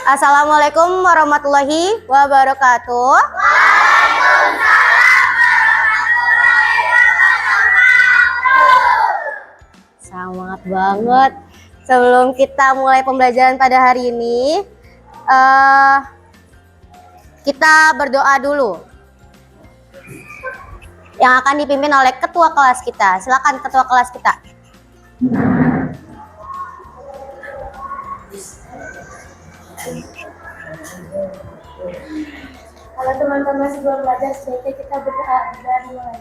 Assalamualaikum warahmatullahi wabarakatuh. Semangat banget. Sebelum kita mulai pembelajaran pada hari ini, kita berdoa dulu. Yang akan dipimpin oleh ketua kelas kita. Silakan ketua kelas kita. Kalau teman-teman sebelum belajar, sebaiknya kita berdoa mulai.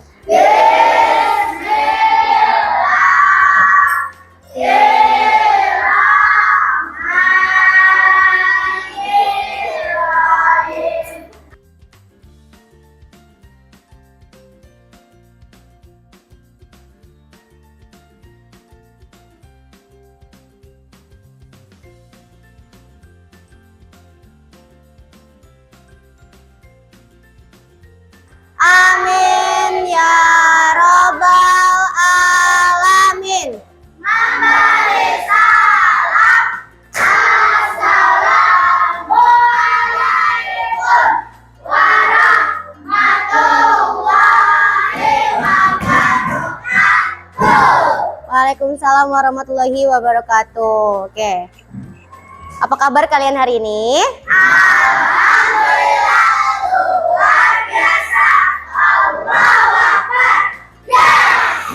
Amin ya robbal alamin. Waalaikumsalam warahmatullahi wabarakatuh. Oke. Apa kabar kalian hari ini?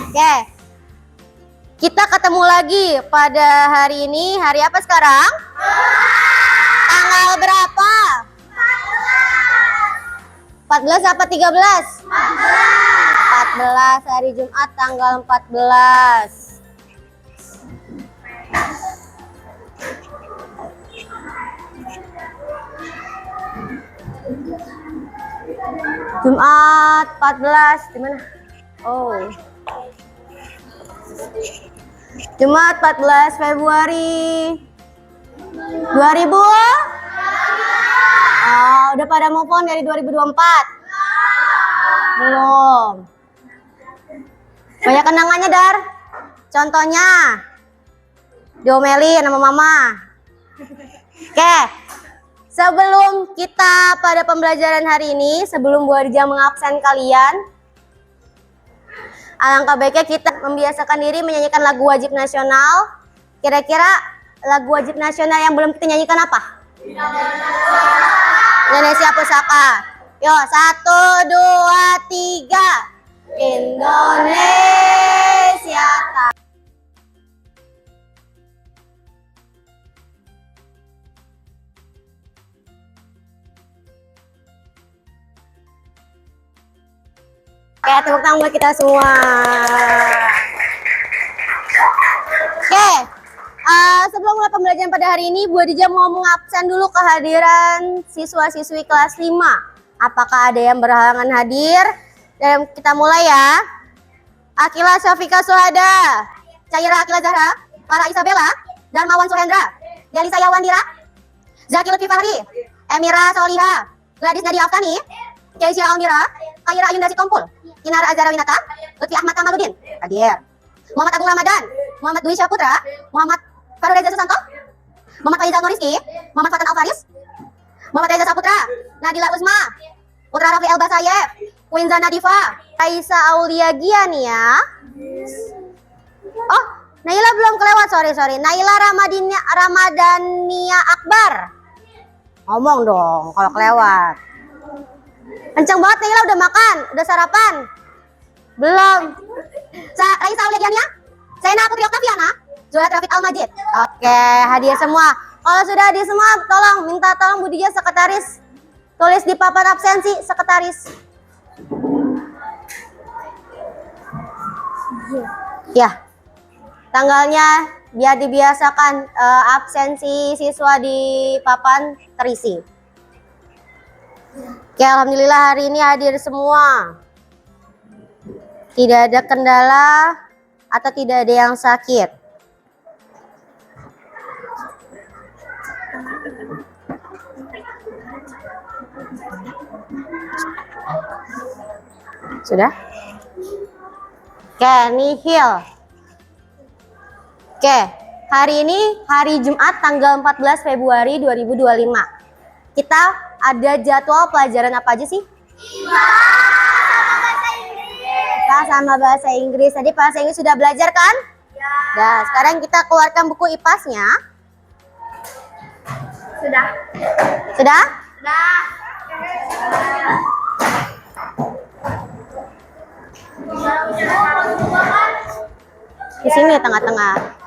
Oke. Kita ketemu lagi pada hari ini. Hari apa sekarang? Tanggal berapa? 14 apa 13? 14 hari Jumat tanggal 14. Jumat 14 di mana? Oh. Jumat 14 Februari 2000. Udah pada move on dari 2024? Belum. Banyak kenangannya, Dar. Contohnya diomelin sama mama. Oke. Sebelum kita pada pembelajaran hari ini, sebelum Bu Arja mengabsen kalian, alangkah baiknya kita membiasakan diri menyanyikan lagu wajib nasional. Kira-kira lagu wajib nasional yang belum kita nyanyikan apa? Indonesia Pusaka. Yo, 1, 2, 3. Indonesia. Oke, tepuk tangan buat kita semua. Oke, sebelum mulai pembelajaran pada hari ini, Bu Adija mau mengabsen dulu kehadiran siswa-siswi kelas 5. Apakah ada yang berhalangan hadir? Dan kita mulai ya. Akila Syafika Suhada, Caira Akila Zahra, Farah Isabella, Darmawan Suhendra, Delisa Yawandira, Zaki Lutfi Fahri, Emira Soliha, Gladys Nadia Aftani, Keisha Almira, Kaira Ayunda Sitompul, Kinar Azara Winata, Lutfi Ahmad Kamaludin, hadir. Muhammad Agung Ramadan, Muhammad Dwi Syaputra, Muhammad Farul Reza Susanto, Muhammad Faizal Nuriski, Muhammad Fatan Alfaris, Muhammad Reza Saputra, Nadila Uzma, Putra Rafi Elbasayef, Winza Nadifa, Aisyah Aulia Giania. Oh, Naila belum kelewat, sorry. Naila Ramadania Akbar. Ngomong dong kalau kelewat. Kenceng banget Naila, udah makan, udah sarapan? Belum. Raisa Aulia Giania, Zaina Putri Oktaviana, Zuhat Rafid Al-Majid. Oke, hadir semua. Kalau sudah hadir semua, tolong Bu Dija sekretaris tulis di papan absensi sekretaris. Ya, tanggalnya biar dibiasakan absensi siswa di papan terisi. Oke, alhamdulillah hari ini hadir semua. Tidak ada kendala atau tidak ada yang sakit. Sudah? Oke, nihil. Oke, Hari ini hari Jumat tanggal 14 Februari 2025. Kita ada jadwal pelajaran apa aja sih? IPA sama bahasa Inggris. Tadi bahasa Inggris sudah belajar kan? Ya. Nah, sekarang kita keluarkan buku IPAS-nya. Sudah. Sudah? Sudah. Di sini tengah-tengah.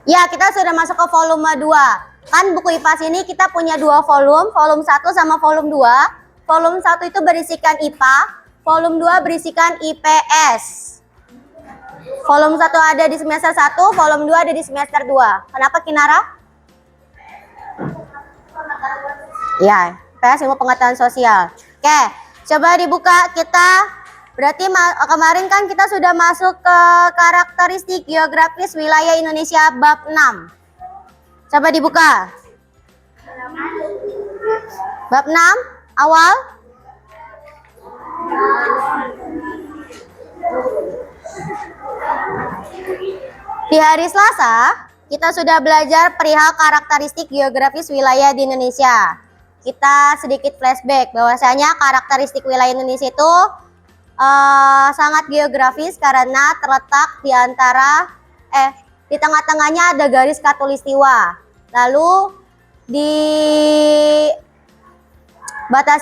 Ya, kita sudah masuk ke volume 2. Kan buku IPAS ini kita punya 2 volume, volume 1 sama volume 2. Volume 1 itu berisikan IPA, volume 2 berisikan IPS. Volume 1 ada di semester 1, volume 2 ada di semester 2. Kenapa Kinara? Ya, IPS ilmu pengetahuan sosial. Oke, coba dibuka kita. Berarti kemarin kan kita sudah masuk ke karakteristik geografis wilayah Indonesia bab 6. Coba dibuka. Bab 6 awal. Di hari Selasa, kita sudah belajar perihal karakteristik geografis wilayah di Indonesia. Kita sedikit flashback bahwasanya karakteristik wilayah Indonesia itu sangat geografis karena terletak di antara di tengah-tengahnya ada garis khatulistiwa. Lalu dibatasi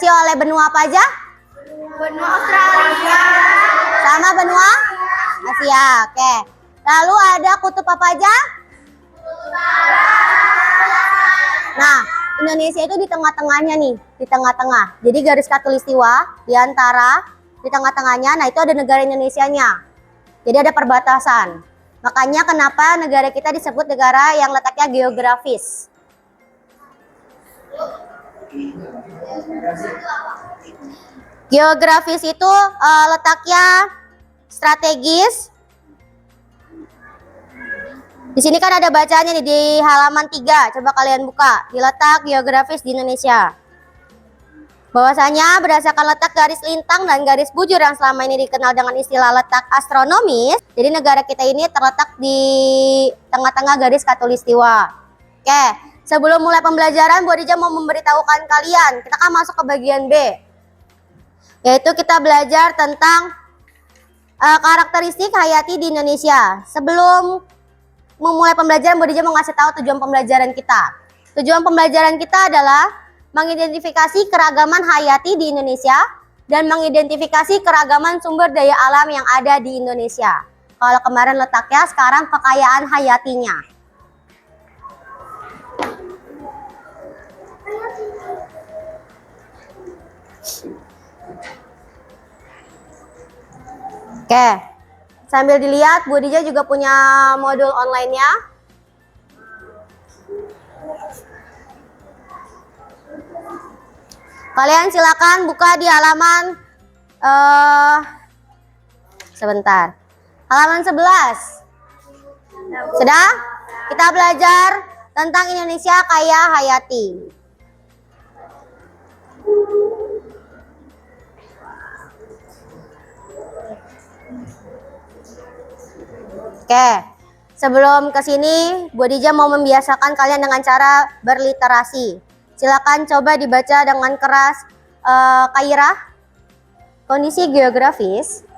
oleh benua apa aja? Benua Australia. Sama benua Asia. Oke. Lalu ada kutub apa aja? Nah, Indonesia itu di tengah-tengahnya nih, di tengah-tengah. Jadi garis khatulistiwa di antara di tengah-tengahnya, nah itu ada negara Indonesianya. Jadi ada perbatasan. Makanya kenapa negara kita disebut negara yang letaknya geografis. Geografis itu letaknya strategis. Di sini kan ada bacanya nih di halaman 3. Coba kalian buka. Di letak geografis di Indonesia. Bahwasanya berdasarkan letak garis lintang dan garis bujur yang selama ini dikenal dengan istilah letak astronomis, jadi negara kita ini terletak di tengah-tengah garis khatulistiwa. Oke, sebelum mulai pembelajaran, Bu Adija mau memberitahukan kalian, kita akan masuk ke bagian B, yaitu kita belajar tentang karakteristik hayati di Indonesia. Sebelum memulai pembelajaran, Bu Adija mau ngasih tahu tujuan pembelajaran kita. Tujuan pembelajaran kita adalah mengidentifikasi keragaman hayati di Indonesia dan mengidentifikasi keragaman sumber daya alam yang ada di Indonesia. Kalau kemarin letaknya, sekarang kekayaan hayatinya. Oke, sambil dilihat, Bu Dija juga punya modul online-nya. Kalian silakan buka di halaman sebentar. Halaman 11. Sudah? Kita belajar tentang Indonesia kaya hayati. Oke. Sebelum ke sini, Bu Dija mau membiasakan kalian dengan cara berliterasi. Silakan coba dibaca dengan keras. Kairah, kondisi geografis.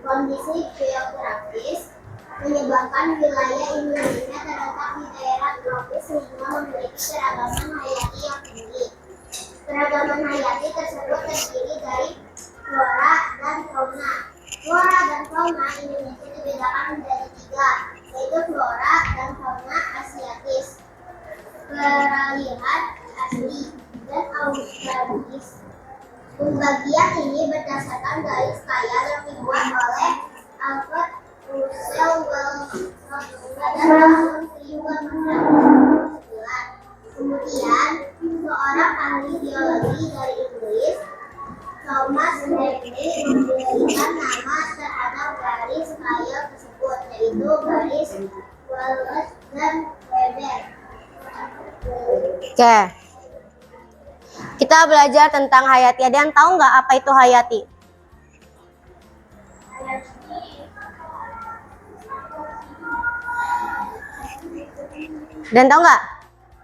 Kondisi geografis menyebabkan wilayah Indonesia terletak di daerah tropis sehingga memiliki keragaman hayati yang tinggi. Keragaman hayati tersebut terdiri dari flora dan fauna. Flora dan fauna Indonesia dibedakan menjadi 3, yaitu flora dan fauna asiatis, peralihan asli, dan australis. Pembagian ini berdasarkan garis kaya yang dibuat oleh Alfred Russel Wallace pada tahun 1809. Kemudian, seorang ahli geologi dari Inggris, Thomas Hadley, memberikan nama terhadap garis kaya tersebut, yaitu garis Wallace dan Weber. Oke. Kita belajar tentang hayati. Ada yang tahu nggak apa itu hayati? Dan tahu nggak?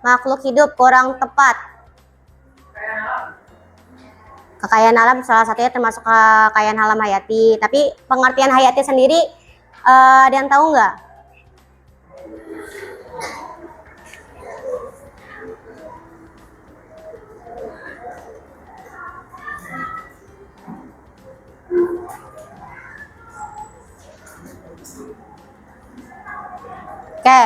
Makhluk hidup kurang tepat. Kekayaan alam salah satunya termasuk kekayaan alam hayati. Tapi pengertian hayati sendiri ada yang tahu nggak? Oke,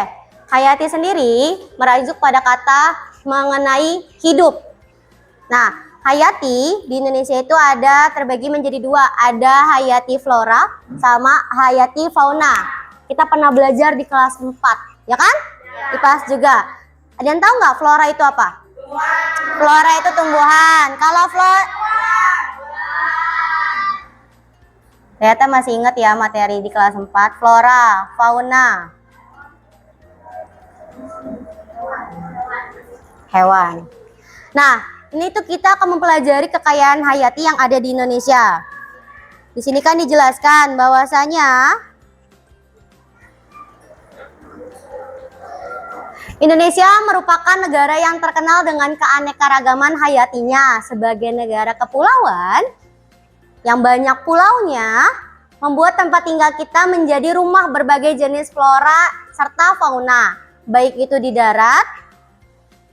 hayati sendiri merujuk pada kata mengenai hidup. Nah, hayati di Indonesia itu ada terbagi menjadi dua. Ada hayati flora sama hayati fauna. Kita pernah belajar di kelas 4, ya kan? Di kelas juga. Ada yang tahu nggak flora itu apa? Flora itu tumbuhan. Kalau ternyata masih ingat ya materi di kelas 4. Flora, fauna. Hewan. Nah, ini tuh kita akan mempelajari kekayaan hayati yang ada di Indonesia. Di sini kan dijelaskan bahwasanya Indonesia merupakan negara yang terkenal dengan keanekaragaman hayatinya. Sebagai negara kepulauan yang banyak pulaunya, membuat tempat tinggal kita menjadi rumah berbagai jenis flora serta fauna, baik itu di darat,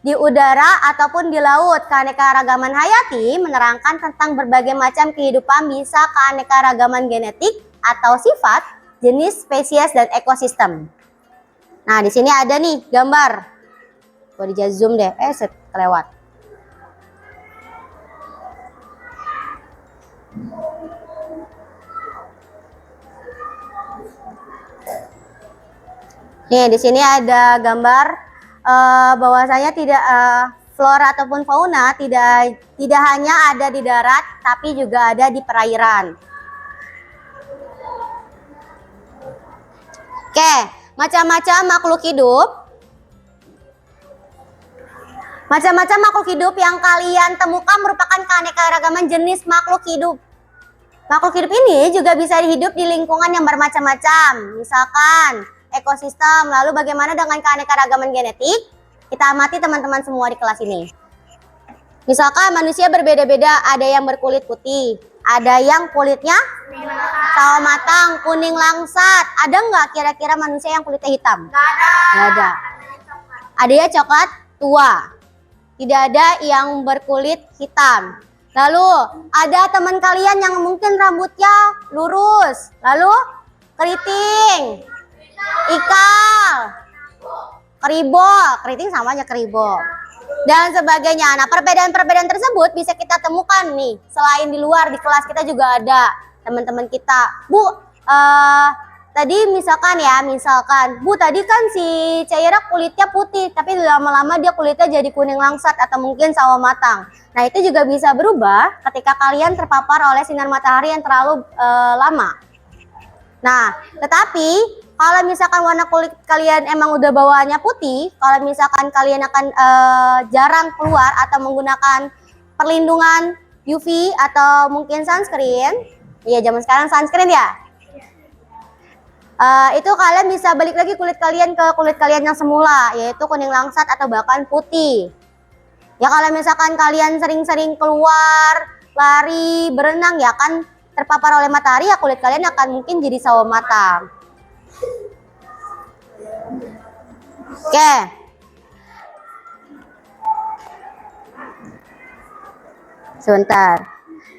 di udara, ataupun di laut. Keanekaragaman hayati menerangkan tentang berbagai macam kehidupan, bisa keanekaragaman genetik atau sifat, jenis, spesies, dan ekosistem. Nah, di sini ada nih gambar. Gua di zoom deh, kelewat. Nih, di sini ada gambar bahwasanya tidak flora ataupun fauna tidak hanya ada di darat, tapi juga ada di perairan. Oke, macam-macam makhluk hidup. Macam-macam makhluk hidup yang kalian temukan merupakan keanekaragaman jenis makhluk hidup. Makhluk hidup ini juga bisa hidup di lingkungan yang bermacam-macam. Misalkan ekosistem. Lalu bagaimana dengan keanekaragaman genetik? Kita amati teman-teman semua di kelas ini. Misalkan manusia berbeda-beda, ada yang berkulit putih, ada yang kulitnya sawo matang, kuning langsat. Ada nggak kira-kira manusia yang kulitnya hitam? Nggak ada. Ada ya coklat tua. Tidak ada yang berkulit hitam. Lalu ada teman kalian yang mungkin rambutnya lurus, lalu keriting, ikal, keriting sama aja keribol, dan sebagainya. Nah, perbedaan-perbedaan tersebut bisa kita temukan nih. Selain di luar, di kelas kita juga ada teman-teman kita. Bu, tadi misalkan, Bu, tadi kan si Caira kulitnya putih, tapi lama-lama dia kulitnya jadi kuning langsat atau mungkin sawo matang. Nah, itu juga bisa berubah ketika kalian terpapar oleh sinar matahari yang terlalu lama. Nah, tetapi kalau misalkan warna kulit kalian emang udah bawaannya putih, kalau misalkan kalian akan jarang keluar atau menggunakan perlindungan UV atau mungkin sunscreen, ya zaman sekarang sunscreen ya, itu kalian bisa balik lagi kulit kalian ke kulit kalian yang semula, yaitu kuning langsat atau bahkan putih. Ya kalau misalkan kalian sering-sering keluar, lari, berenang, ya kan terpapar oleh matahari, ya kulit kalian akan mungkin jadi sawo matang. Oke. Sebentar.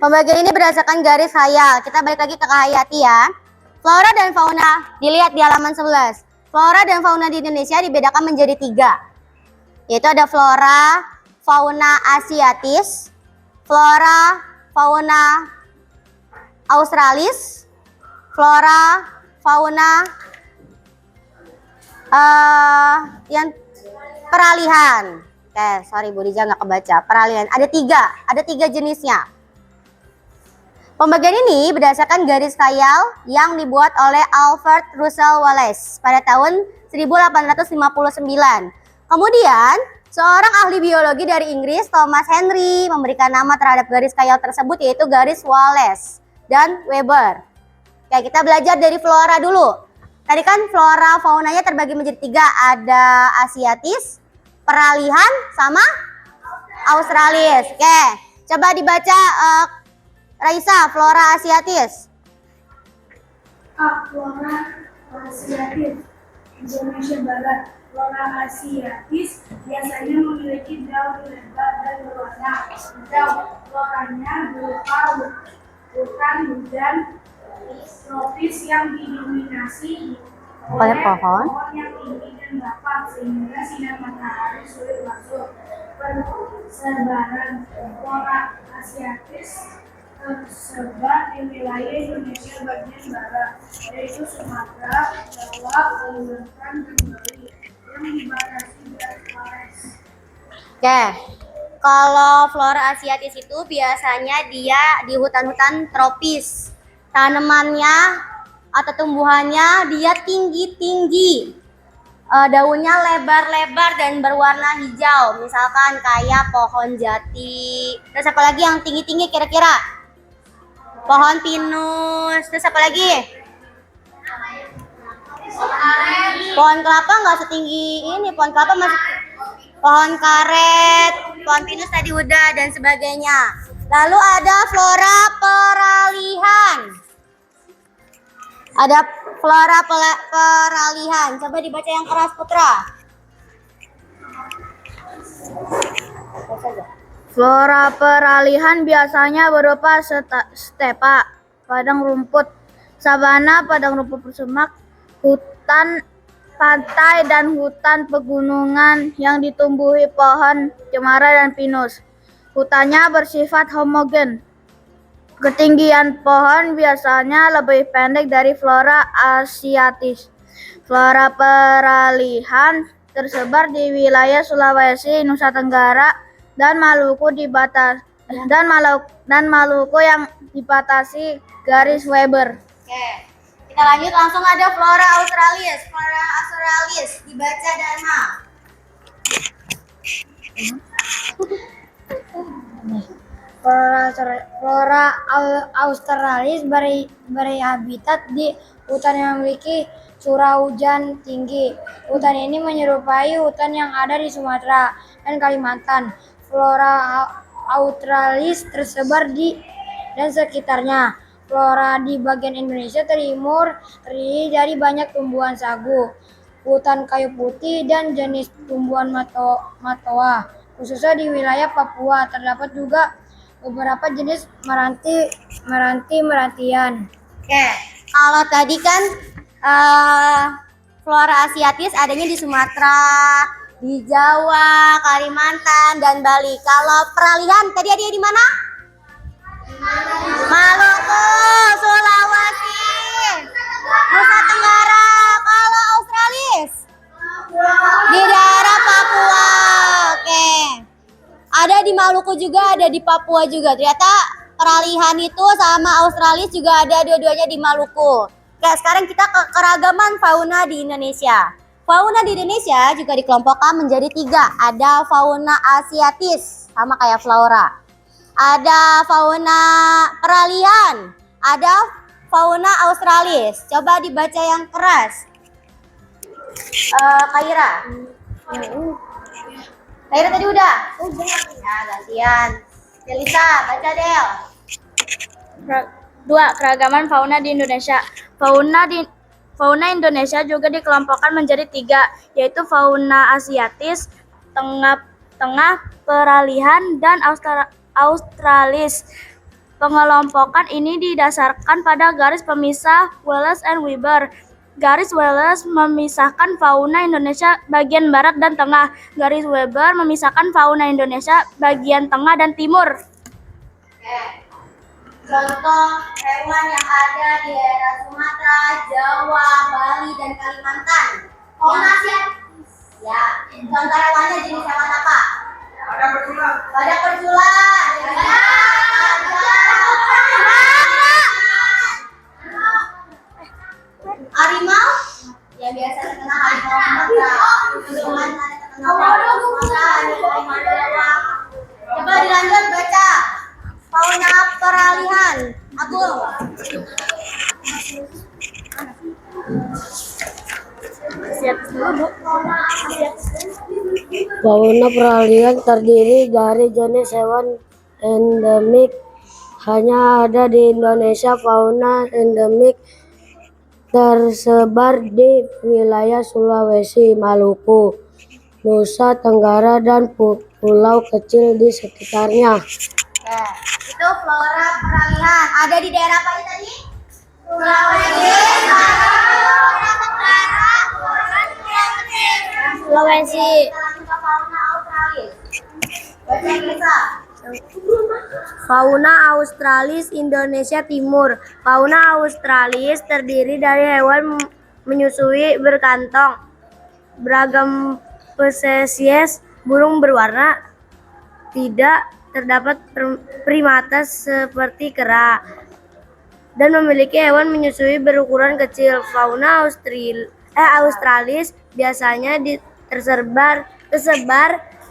Pembagian ini berdasarkan garis khayal. Kita balik lagi ke hayati ya. Flora dan fauna dilihat di halaman 11. Flora dan fauna di Indonesia dibedakan menjadi 3. Yaitu ada flora, fauna asiatis, flora, fauna australis, flora, fauna yang peralihan. Sorry Bu Rija nggak kebaca. Peralihan. Ada tiga jenisnya. Pembagian ini berdasarkan garis khayal yang dibuat oleh Alfred Russel Wallace pada tahun 1859. Kemudian, seorang ahli biologi dari Inggris, Thomas Henry, memberikan nama terhadap garis khayal tersebut, yaitu garis Wallace dan Weber. Oke, kita belajar dari flora dulu. Tadi kan flora faunanya terbagi menjadi 3. Ada Asiatis, peralihan, sama Australis. Oke, coba dibaca Raisa, flora Asiatis. A. Flora asiatis Indonesia Barat. Flora asiatis biasanya memiliki daun lebar dan berwarna hijau. Floranya berupa hutan hujan tropis yang didominasi oleh pohon yang tinggi dan rapat sehingga sinar matahari sulit masuk. Persebaran flora asiatis tersebar di wilayah Indonesia bagian barat, yaitu Sumatera, Jawa, Kalimantan, dan Bali, yang dibatasi dari Flores. Oke, kalau flora Asiatis itu biasanya dia di hutan-hutan tropis. Tanamannya atau tumbuhannya dia tinggi-tinggi. Daunnya lebar-lebar dan berwarna hijau. Misalkan kayak pohon jati. Terus apa lagi yang tinggi-tinggi kira-kira? Pohon pinus. Terus apa lagi? Pohon kelapa nggak setinggi ini. Pohon kelapa masih pohon karet, pohon pinus tadi udah dan sebagainya. Lalu ada flora peralihan. Ada flora peralihan. Coba dibaca yang keras, Putra. Flora peralihan biasanya berupa stepa, padang rumput, sabana, padang rumput bersemak, hutan pantai, dan hutan pegunungan yang ditumbuhi pohon cemara dan pinus. Hutannya bersifat homogen. Ketinggian pohon biasanya lebih pendek dari flora asiatis. Flora peralihan tersebar di wilayah Sulawesi, Nusa Tenggara, dan Maluku Maluku yang dibatasi garis Weber. Oke, kita lanjut langsung ada flora Australis. Flora Australis dibaca Dharma. Flora Australis berhabitat di hutan yang memiliki curah hujan tinggi. Hutan ini menyerupai hutan yang ada di Sumatera dan Kalimantan. Flora Australis tersebar di dan sekitarnya. Flora di bagian Indonesia Timur terdiri dari banyak tumbuhan sagu, hutan kayu putih, dan jenis tumbuhan matoa. Khususnya di wilayah Papua terdapat juga beberapa jenis meranti-merantian. Oke, kalau tadi kan flora Asiatis adanya di Sumatera, di Jawa, Kalimantan, dan Bali. Kalau peralihan tadi ada di mana? Maluku, Sulawesi, Nusa Tenggara. Kalau Australis di daerah Papua. Oke. Ada di Maluku juga, ada di Papua juga. Ternyata peralihan itu sama Australis juga ada dua-duanya di Maluku. Oke, sekarang kita ke keragaman fauna di Indonesia. Fauna di Indonesia juga dikelompokkan menjadi 3. Ada fauna Asiatis, sama kayak flora. Ada fauna peralihan, ada fauna Australis. Coba dibaca yang keras. Kaira. Kaira tadi udah? Ya, gantian. Delisa, baca Del. 2. Keragaman fauna di Indonesia. Fauna Indonesia juga dikelompokkan menjadi 3, yaitu fauna Asiatis, tengah peralihan, dan Australis. Pengelompokan ini didasarkan pada garis pemisah Wallace and Weber. Garis Wallace memisahkan fauna Indonesia bagian barat dan tengah. Garis Weber memisahkan fauna Indonesia bagian tengah dan timur. Contoh hewan yang ada di daerah Sumatera, Jawa, Bali, dan Kalimantan. Fauna Asiatis. Ya, contoh hewannya jenis hewan apa? Badak bercula. Badak bercula. Harimau? Ya biasa terkenal harimau Sumatera. Coba dilanjut baca. Fauna peralihan. Agung. Asiatis dulu, Bu. Fauna peralihan terdiri dari jenis hewan endemik hanya ada di Indonesia. Fauna endemik tersebar di wilayah Sulawesi, Maluku, Nusa Tenggara, dan pulau kecil di sekitarnya. Itu flora peralihan. Ada di daerah apa aja tadi? Sulawesi, Sumatera Tenggara, Sulawesi. Fauna australis. Baca Indonesia. Fauna australis Indonesia Timur. Fauna australis terdiri dari hewan menyusui berkantong, beragam spesies burung berwarna, tidak terdapat primata seperti kera, dan memiliki hewan menyusui berukuran kecil. Fauna australis biasanya tersebar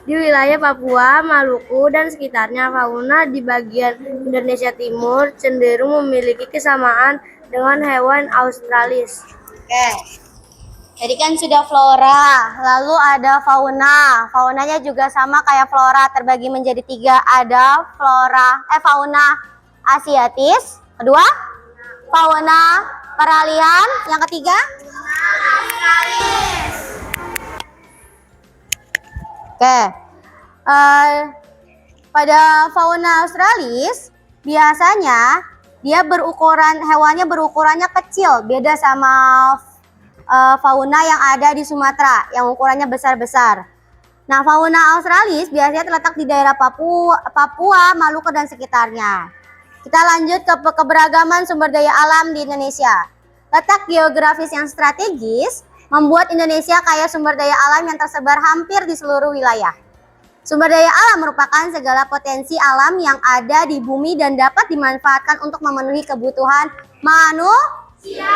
di wilayah Papua, Maluku, dan sekitarnya. Fauna di bagian Indonesia Timur cenderung memiliki kesamaan dengan hewan australis. Oke. Jadi kan sudah flora, lalu ada fauna. Faunanya juga sama kayak flora, terbagi menjadi 3. Ada fauna asiatis, kedua fauna peralihan, yang ketiga Oke, pada fauna australis biasanya hewannya berukurannya kecil, beda sama fauna yang ada di Sumatera yang ukurannya besar-besar. Nah, fauna australis biasanya terletak di daerah Papua, Maluku, dan sekitarnya. Kita lanjut ke keberagaman sumber daya alam di Indonesia. Letak geografis yang strategis membuat Indonesia kaya sumber daya alam yang tersebar hampir di seluruh wilayah. Sumber daya alam merupakan segala potensi alam yang ada di bumi dan dapat dimanfaatkan untuk memenuhi kebutuhan manusia.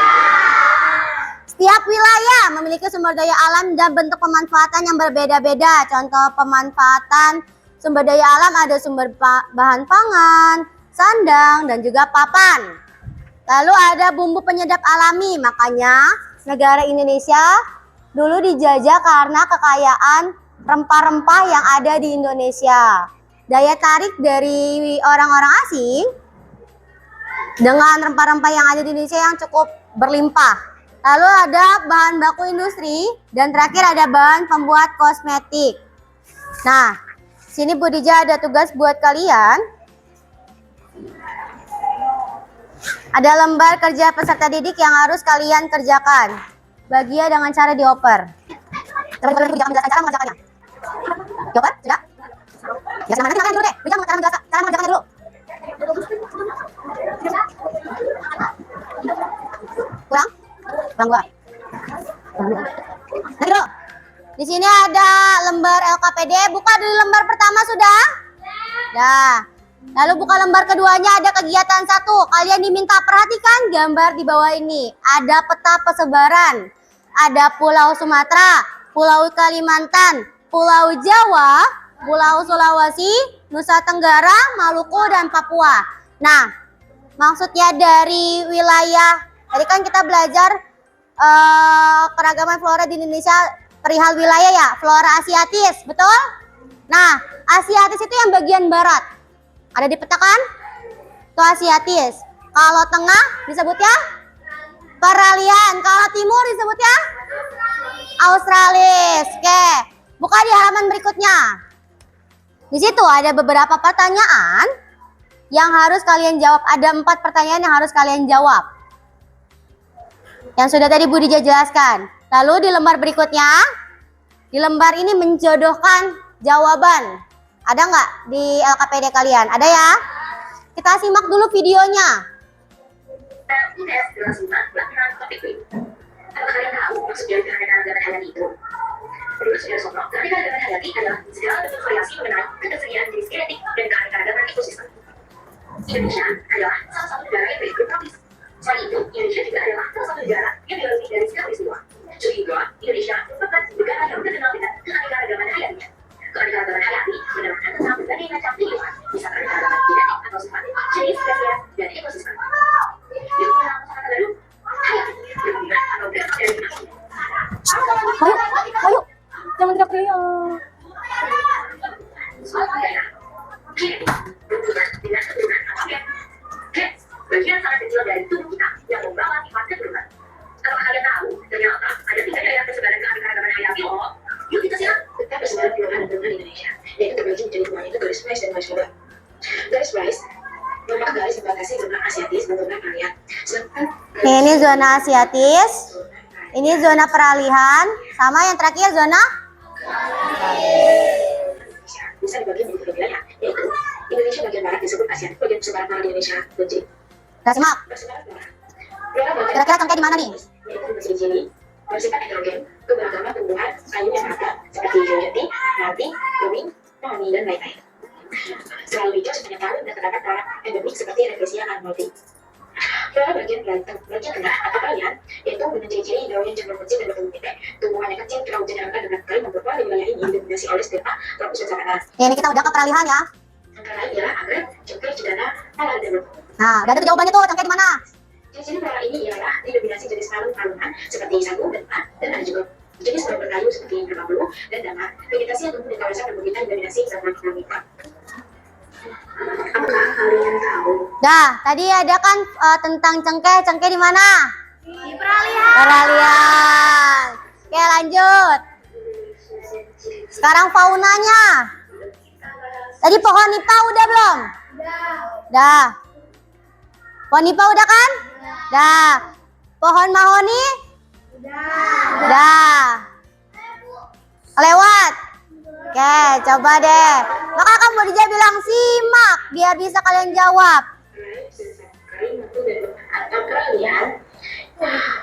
Setiap wilayah memiliki sumber daya alam dan bentuk pemanfaatan yang berbeda-beda. Contoh pemanfaatan sumber daya alam ada sumber bahan pangan, sandang, dan juga papan. Lalu ada bumbu penyedap alami, makanya negara Indonesia dulu dijajah karena kekayaan rempah-rempah yang ada di Indonesia. Daya tarik dari orang-orang asing dengan rempah-rempah yang ada di Indonesia yang cukup berlimpah. Lalu ada bahan baku industri, dan terakhir ada bahan pembuat kosmetik. Nah, sini Bu Dija ada tugas buat kalian. Ada lembar kerja peserta didik yang harus kalian kerjakan. Bagia dengan cara dioper. Teman-teman Bu Dija menjelaskan cara mengerjakannya. Dioper, sudah? Ya, sama nanti makan dulu deh. Bu Dija cara mengerjakannya dulu. Kurang? Kurang gua. Nanti dulu. Di sini ada lembar LKPD. Buka dulu lembar pertama sudah? Dah. Lalu buka lembar keduanya, ada kegiatan 1. Kalian diminta perhatikan gambar di bawah ini. Ada peta persebaran. Ada Pulau Sumatera, Pulau Kalimantan, Pulau Jawa, Pulau Sulawesi, Nusa Tenggara, Maluku, dan Papua. Nah, maksudnya dari wilayah, tadi kan kita belajar keragaman flora di Indonesia perihal wilayah ya, flora asiatis, betul? Nah, asiatis itu yang bagian barat. Ada di peta kan? Itu asiatis. Kalau tengah disebutnya peralihan. Kalau timur disebutnya australis. Oke, buka di halaman berikutnya. Di situ ada beberapa pertanyaan yang harus kalian jawab. Ada 4 pertanyaan yang harus kalian jawab, yang sudah tadi Bu Dija jelaskan. Lalu di lembar berikutnya, di lembar ini menjodohkan jawaban. Ada nggak di LKPD kalian? Ada ya? Kita simak dulu videonya. IPS berlangsung pelaksanaan topik quiz. Apakah kalian tahu maksud dari keanekaragaman hayati itu? Menurut Saudara Sokro, keanekaragaman hayati adalah segala bentuk variasi mengenai ketersediaan jenis genetik dan keanekaragaman ekosistem. Indonesia adalah salah satu negara yang berikut tropis. Selain itu, Indonesia juga adalah salah satu negara yang dilalui dari segala peristiwa. Juga, Indonesia merupakan negara yang terkenal dengan keanekaragaman hayatinya. Keanekaragaman hayati menerapkan tentang berbagai macam kehidupan, bisa keanekaragaman genetik atau sifat, jenis, spesies, dan ekosistem. Yuk, mengenal kosakata baru. Hayati, berhubungan atau berasal dari dari tubuh kita yang membawa sifat keturunan. Apakah kalian tahu ternyata ada 3 daerah persebaran keanekaragaman hayati loh? Yuk kita simak tentang persebaran pilihan dan di Indonesia, yaitu terbagi menjadi 2, yaitu garis rice dan garis merah. Garis rice merupakan garis membatasi zona Asiatis dan zona peralihan. Sedangkan Ini zona Asiatis, ini zona peralihan, sama yang terakhir zona bisa dibagi menjadi 3 wilayah, yaitu Indonesia bagian barat disebut Asia, bagian persebaran barat di Indonesia dan Cina. Gak simak. Persebaran barat. Wilayah barat Kira-kira cengkeh di mana nih? yaitu berciri-ciri bersifat heterogen, keberagaman tumbuhan kayu yang merata seperti hijau jati, melati, kuning, mahoni, dan lain-lain. Selalu hijau sepanjang tahun dan terdapat tanaman endemik seperti Rafflesia arnoldi. Wilayah bagian tengah atau peralihan yaitu dengan ciri-ciri daunnya cenderung kecil dan bertumbuh pendek, tumbuhannya kecil, curah hujan yang rendah dan kali memperkuat di wilayah ini didominasi oleh stepa, tropis dan savana. Ya, ini kita udah ke peralihan ya. Antara lain ialah anggrek, cengkeh, cendana, alar, dan lempung. Nah, udah ada jawabannya tuh, cengkeh di mana? Ciri-ciri flora ini ialah didominasi jenis palung-palungan seperti sagu dan pat, dan ada juga jenis pohon berkayu seperti berbulu dan damar. Vegetasi yang tumbuh di kawasan perbukitan didominasi zaman kelaminkan. Apakah kalian tahu? Dah, tadi ada kan tentang cengkeh. Cengkeh di mana? Di peralihan. Peralihan. Oke, lanjut. Sekarang faunanya. Tadi pohon nipah udah belum? Dah. Pohon nipah udah kan? Dah. Pohon mahoni? Dah. Lewat. Oke, coba deh. Maka kamu dia bilang simak biar bisa kalian jawab. Kering, matu, dan atau peralihan.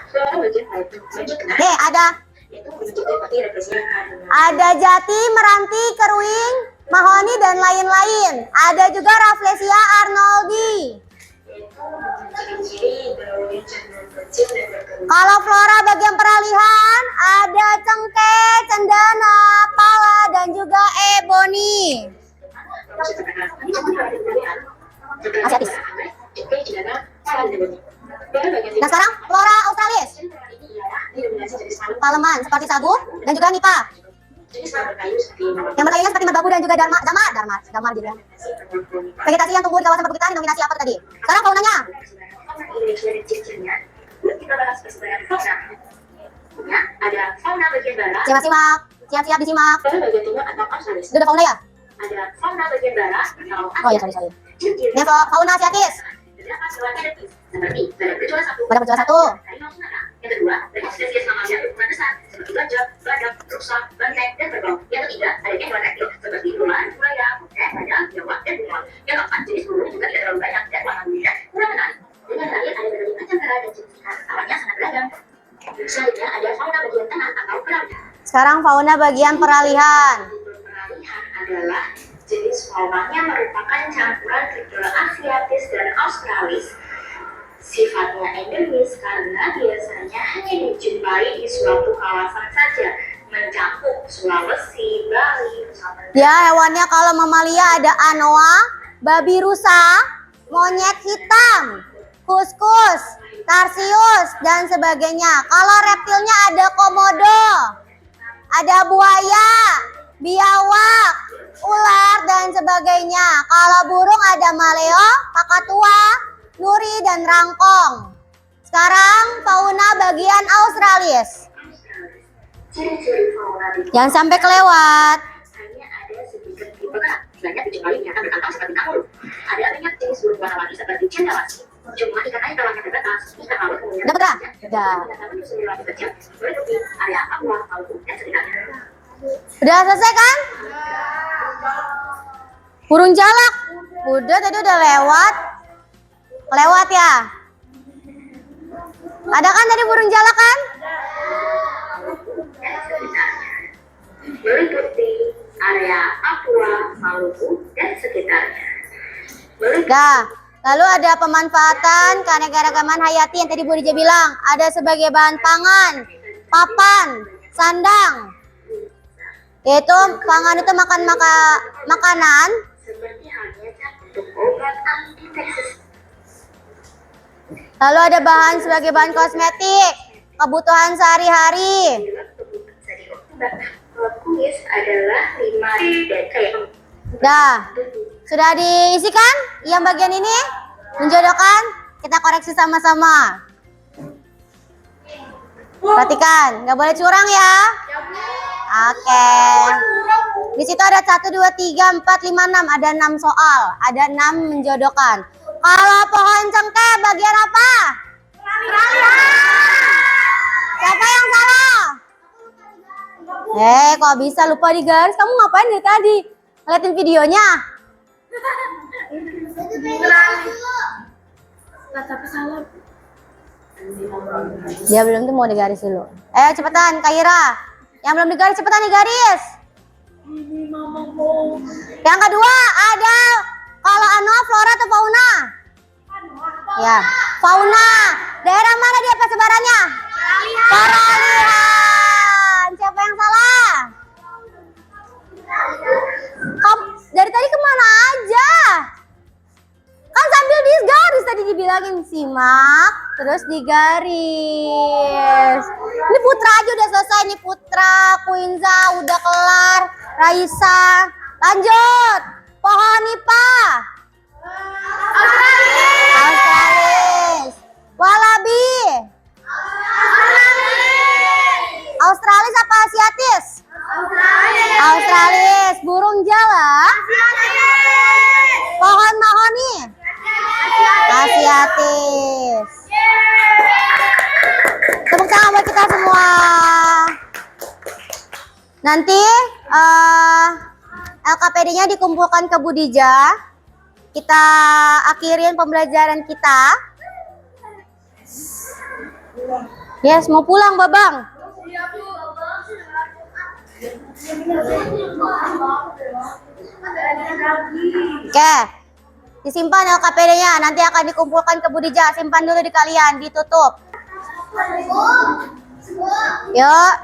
Flora bagian tengah Nih, ada yaitu menunjukkan seperti Rafflesia arnoldi. Ada jati, meranti, keruing, mahoni, dan lain-lain. Ada juga Rafflesia arnoldi. Yaitu ciri-ciri daunnya cenderung kecil dan bertumbuh. Kalau flora bagian peralihan, ada cengkeh, cendana, pala, dan juga eboni. Asiatis. Nah sekarang flora australis. Paleman seperti sagu dan juga nipah. Yang berkaitan seperti merbabu dan juga damar gitu ya. Vegetasi yang tumbuh di kawasan perbukitan dominasi apa tadi? Sekarang faunanya. Kita bahas persebaran fauna. Ya, ada fauna bagian barat, Simak, siap-siap disimak. fauna bagian timur atau australis. Itu udah fauna ya? Ada fauna bagian barat atau Oh ya, sorry. Ini fauna asiatis. terdapat hewan endemik seperti badak berjuara satu, Badak berjuara satu. harimau Sumatera. Yang kedua, banyak spesies mamalia berukuran besar seperti gajah, badak, rusa, banteng, dan kerbau. Yang ketiga, ada hewan reptil seperti ular, buaya, butet, badak, biawak, dan bunglon. Yang keempat, jenis burung juga tidak terlalu banyak dan warna birunya kurang menarik. Dan yang terakhir, ada berbagai macam kera dan jenis ikan. Awalnya sangat beragam. Selanjutnya ada fauna bagian tengah atau peralihan. Sekarang fauna bagian peralihan. Peralihan adalah jenis faunanya merupakan campuran kedua Asiatis dan Australis. Sifatnya endemis karena biasanya hanya dijumpai di suatu kawasan saja, mencakup Sulawesi, Bali, Nusa Tenggara. Ya, hewannya kalau mamalia ada anoa, babi rusa, monyet hitam, kuskus, tarsius, dan sebagainya. Kalau reptilnya ada komodo, ada buaya, biawak, ular, dan sebagainya. Kalau burung ada maleo, kakatua, nuri, dan rangkong. Sekarang fauna bagian Australis. Ciri-ciri fauna di Jangan sampai kelewat. hanya ada sedikit tipe banyak dijumpai binatang berkantong seperti kanguru. Ada banyak jenis burung warna-warni seperti cendrawasih. Cuma ikan air tawar yang terbatas, ikan laut kemudian Dapat dah? Udah. binatang menyusui relatif kecil, meliputi area Papua, Maluku, dan sekitarnya. Udah selesai kan? Burung jalak. Udah, tadi udah lewat. Lewat ya? Ada kan tadi burung jalak kan? Dan sekitarnya. Meliputi area Papua, Maluku, dan sekitarnya. Dah. Lalu ada pemanfaatan keanekaragaman hayati yang tadi Bu Dija bilang. Ada sebagai bahan pangan, papan, sandang. Yaitu pangan itu makanan. Seperti halnya cat untuk obat anti-infeksi. Lalu ada bahan sebagai bahan kosmetik, kebutuhan sehari-hari. Kuis adalah 5 DT. Dah. Sudah diisikan yang bagian ini? Menjodohkan Kita koreksi sama-sama. Perhatikan, nggak boleh curang ya. Oke. Di situ ada 1, 2, 3, 4, 5, 6. Ada 6 soal. Ada 6 menjodohkan. Kalau pohon cengkeh bagian apa? Siapa yang salah? Kok bisa lupa di garis? Kamu ngapain dari tadi? Ngeliatin videonya? Dia belum tuh mau digaris dulu. Cepetan, Kaira. Yang belum digaris cepetan digaris. Yang kedua ada kalau Anoa flora atau fauna? Ya, fauna. Daerah mana dia persebarannya? Peralihan. Siapa yang salah? Kamu dari tadi kemana aja? Kan sambil digaris tadi dibilangin simak, terus digaris. Ini Putra aja udah selesai nih, Putra, Quinza udah kelar, Raisa. Lanjut. Pohon IPA. Australis. Walabi. Australis apa Asiatis? Australis. Burung Jawa. Pohon mahoni. Asiatis. Tepuk tangan buat kita semua. Nanti LKPD-nya dikumpulkan ke Budija. Kita akhirin pembelajaran kita. Yes, mau pulang, Babang. Oke. Disimpan LKPD-nya, nanti akan dikumpulkan ke Budija. Simpan dulu di kalian, ditutup. Yuk.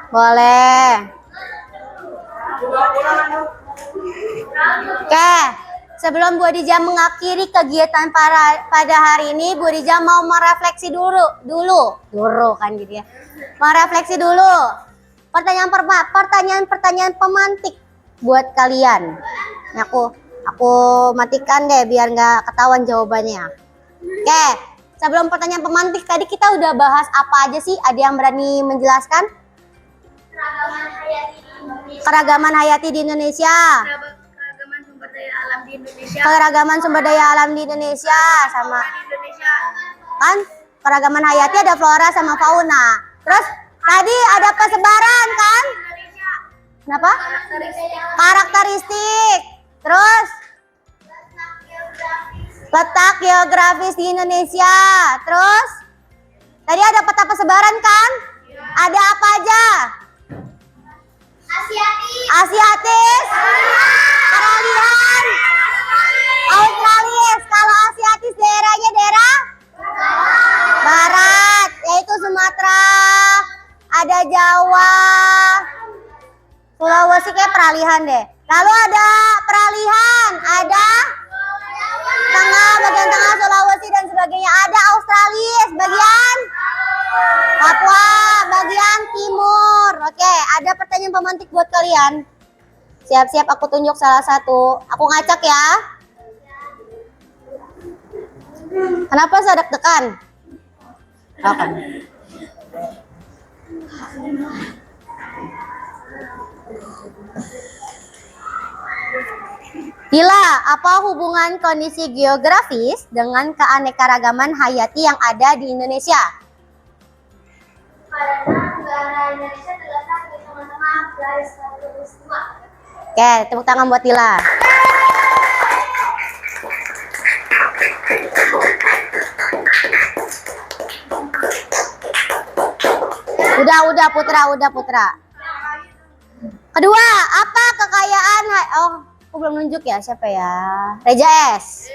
Boleh. Oke. Sebelum Bu Dija mengakhiri kegiatan pada hari ini, Bu Dija mau merefleksi dulu kan gitu ya. Merefleksi dulu. Pertanyaan pemantik buat kalian. Ini aku matikan deh biar nggak ketahuan jawabannya. Oke, sebelum pertanyaan pemantik tadi kita udah bahas apa aja sih? Ada yang berani menjelaskan? Keragaman hayati di Indonesia. Keragaman sumber daya alam di Indonesia sama kan? Keragaman hayati ada flora sama fauna. Terus tadi ada persebaran kan? Kenapa? Karakteristik. Terus letak geografis di Indonesia. Terus tadi ada peta persebaran kan? Ada apa aja? Asiatis. Peralihan. Australis. Kalau Asiatis daerahnya daerah barat, yaitu Sumatera. Ada Jawa. Sulawesi kayak peralihan deh. Lalu ada peralihan, ada bagian tengah Sulawesi dan sebagainya. Ada Australis, bagian Papua, bagian timur. Oke, ada pertanyaan pemantik buat kalian. Siap-siap aku tunjuk salah satu. Aku ngacak ya. Kenapa saya deg-degan? Oke. Dila, apa hubungan kondisi geografis dengan keanekaragaman hayati yang ada di Indonesia? Karena negara Indonesia terletak di tengah-tengah garis khatulistiwa. Oke, tepuk tangan buat Dila. Udah Putra. Kedua, apa kekayaan aku belum nunjuk ya, siapa ya? Reja S.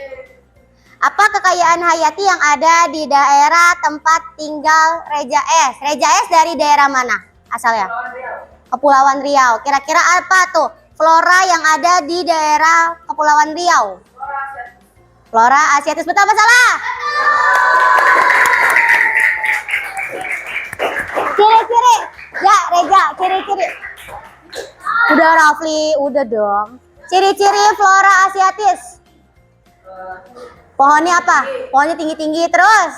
Apa kekayaan hayati yang ada di daerah tempat tinggal Reja S? Reja S dari daerah mana asalnya? Kepulauan Riau. Kira-kira apa tuh flora yang ada di daerah Kepulauan Riau? Flora Asiatis, betul apa salah? Ciri-ciri. Ya, Reja, ciri-ciri. Udah Rafli, udah dong. Ciri-ciri flora Asiatis. Pohonnya apa? Pohonnya tinggi-tinggi terus.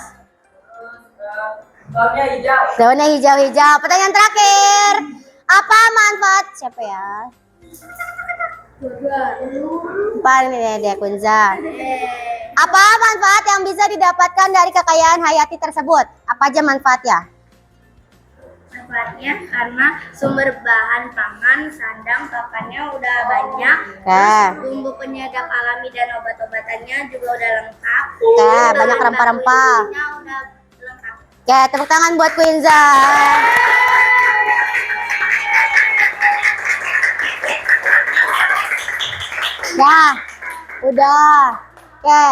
Daunnya hijau-hijau. Pertanyaan terakhir. Apa manfaat siapa ya? Apa ini dia Kunza? Apa manfaat yang bisa didapatkan dari kekayaan hayati tersebut? Apa aja manfaatnya? Manfaatnya karena sumber bahan pangan, sandang, pakannya udah banyak. Oke. Bumbu penyedap alami dan obat-obatannya juga udah lengkap. Oke, banyak rempah-rempah. Bakunya udah lengkap. Oke, tepuk tangan buat Quinza. Udah. Oke.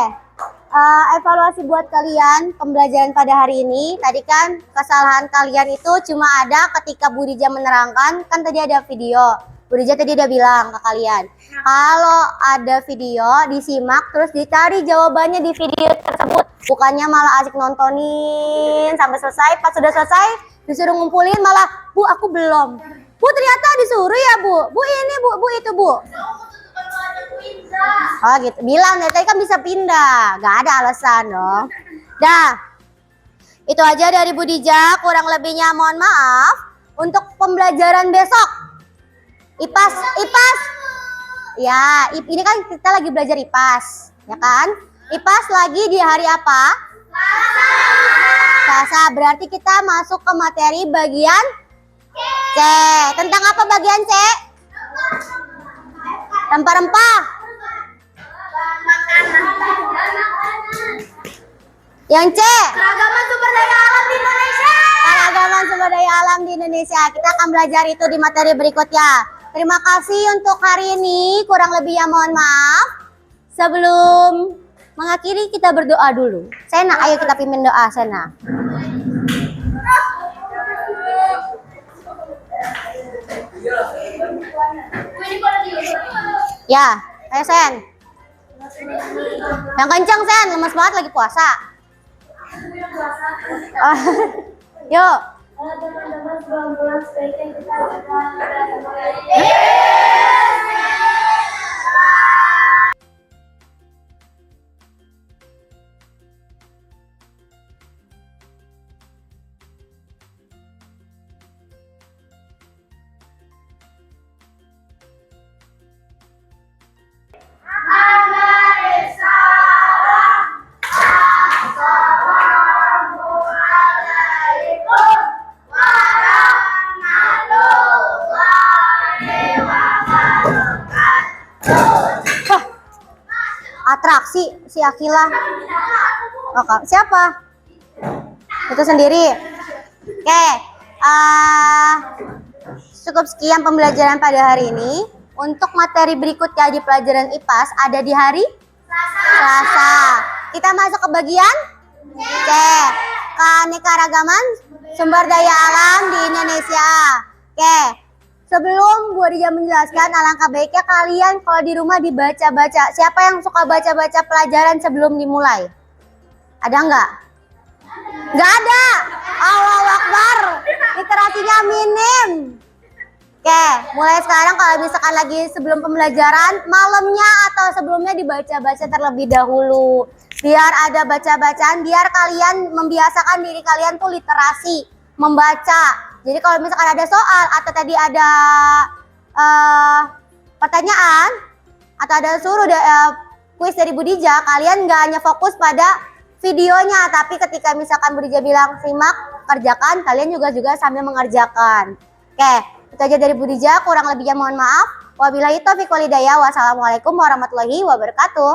Evaluasi buat kalian pembelajaran pada hari ini. Tadi kan kesalahan kalian itu cuma ada ketika Bu Dija menerangkan. Kan tadi ada video. Bu Dija tadi udah bilang ke kalian. Kalau ada video disimak terus dicari jawabannya di video tersebut. Bukannya malah asik nontonin sampai selesai. Pas sudah selesai disuruh ngumpulin malah, Bu aku belum. Bu ternyata disuruh ya Bu. Bu ini Bu itu Bu. Oh gitu, bilang tadi kan bisa pindah, gak ada alasan dong. Dah, itu aja dari Bu Dija, kurang lebihnya mohon maaf. Untuk pembelajaran besok, IPAS, ya ini kan kita lagi belajar IPAS, ya kan? IPAS lagi di hari apa? Selasa, berarti kita masuk ke materi bagian C. Tentang apa bagian C? Rempah-rempah. Yang C, Keragaman sumber daya alam di Indonesia. keragaman sumber daya alam di Indonesia. Kita akan belajar itu di materi berikutnya. Terima kasih untuk hari ini. Kurang lebihnya mohon maaf. Sebelum mengakhiri kita berdoa dulu. Sena, ayo kita pimpin doa Sena. Ya, ayo Sen. Yang kencang Sen, lemas banget lagi puasa. Yuk. Teman-teman sebelum pulang sebaiknya kita Atraksi si Akila. Oh, siapa? Itu sendiri. Oke. Cukup sekian pembelajaran pada hari ini. Untuk materi berikutnya di pelajaran IPAS ada di hari Selasa. Kita masuk ke bagian C. Keanekaragaman sumber daya alam di Indonesia. Oke. Sebelum Bu Dija menjelaskan, alangkah baiknya kalian kalau di rumah dibaca-baca. Siapa yang suka baca-baca pelajaran sebelum dimulai? Ada nggak? Nggak ada. Allahu Akbar. Literasinya minim. Oke, mulai sekarang kalau misalkan lagi sebelum pembelajaran, malamnya atau sebelumnya dibaca-baca terlebih dahulu. Biar ada baca-bacaan, biar kalian membiasakan diri kalian tuh literasi, membaca. Jadi kalau misalkan ada soal atau tadi ada pertanyaan atau ada suruh kuis dari Bu Dija, kalian nggak hanya fokus pada videonya, tapi ketika misalkan Bu Dija bilang simak, kerjakan, kalian juga sambil mengerjakan. Oke, itu aja dari Bu Dija, kurang lebihnya mohon maaf. Wabillahi taufiq wal hidayah. Wassalamualaikum warahmatullahi wabarakatuh.